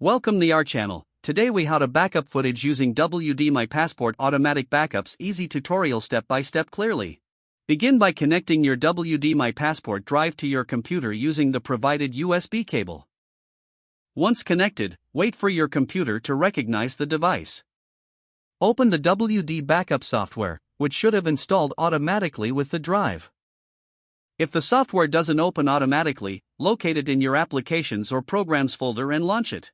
Welcome to our channel. Today we how to backup footage using WD My Passport automatic backups. Easy tutorial step by step clearly. Begin by connecting your WD My Passport drive to your computer using the provided USB cable. Once connected, wait for your computer to recognize the device. Open the WD backup software, which should have installed automatically with the drive. If the software doesn't open automatically, locate it in your Applications or Programs folder and launch it.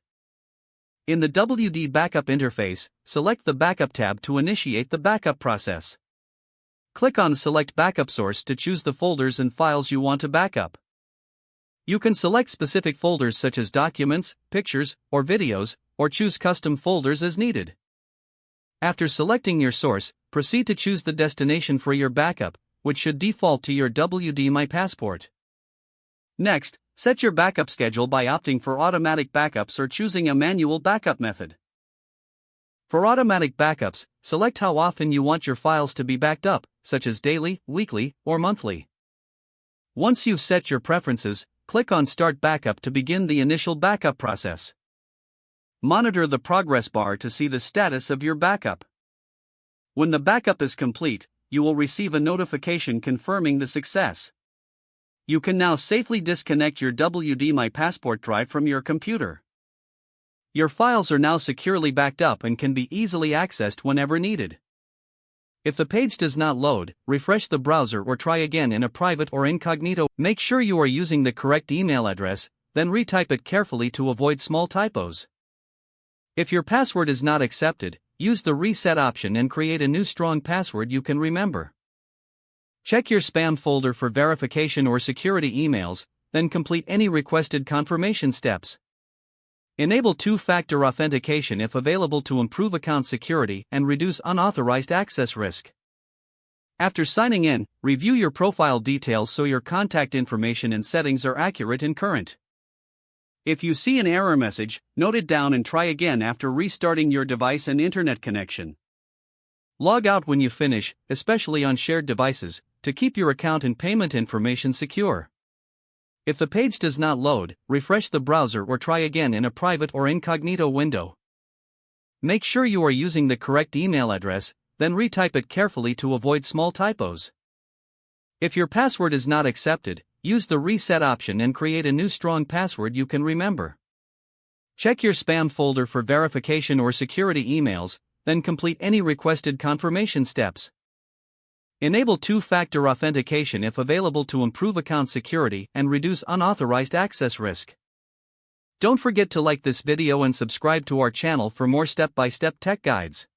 In the WD Backup interface, select the Backup tab to initiate the backup process. Click on Select Backup Source to choose the folders and files you want to backup. You can select specific folders such as documents, pictures, or videos, or choose custom folders as needed. After selecting your source, proceed to choose the destination for your backup, which should default to your WD My Passport. Next, set your backup schedule by opting for automatic backups or choosing a manual backup method. For automatic backups, select how often you want your files to be backed up, such as daily, weekly, or monthly. Once you've set your preferences, click on Start Backup to begin the initial backup process. Monitor the progress bar to see the status of your backup. When the backup is complete, you will receive a notification confirming the success. You can now safely disconnect your WD My Passport drive from your computer. Your files are now securely backed up and can be easily accessed whenever needed. If the page does not load, refresh the browser or try again in a private or incognito. Make sure you are using the correct email address, then retype it carefully to avoid small typos. If your password is not accepted, use the reset option and create a new strong password you can remember. Check your spam folder for verification or security emails, then complete any requested confirmation steps. Enable two-factor authentication if available to improve account security and reduce unauthorized access risk. After signing in, review your profile details so your contact information and settings are accurate and current. If you see an error message, note it down and try again after restarting your device and internet connection. Log out when you finish, especially on shared devices, to keep your account and payment information secure. If the page does not load, refresh the browser or try again in a private or incognito window. Make sure you are using the correct email address, then retype it carefully to avoid small typos. If your password is not accepted, use the reset option and create a new strong password you can remember. Check your spam folder for verification or security emails, then complete any requested confirmation steps. Enable two-factor authentication if available to improve account security and reduce unauthorized access risk. Don't forget to like this video and subscribe to our channel for more step-by-step tech guides.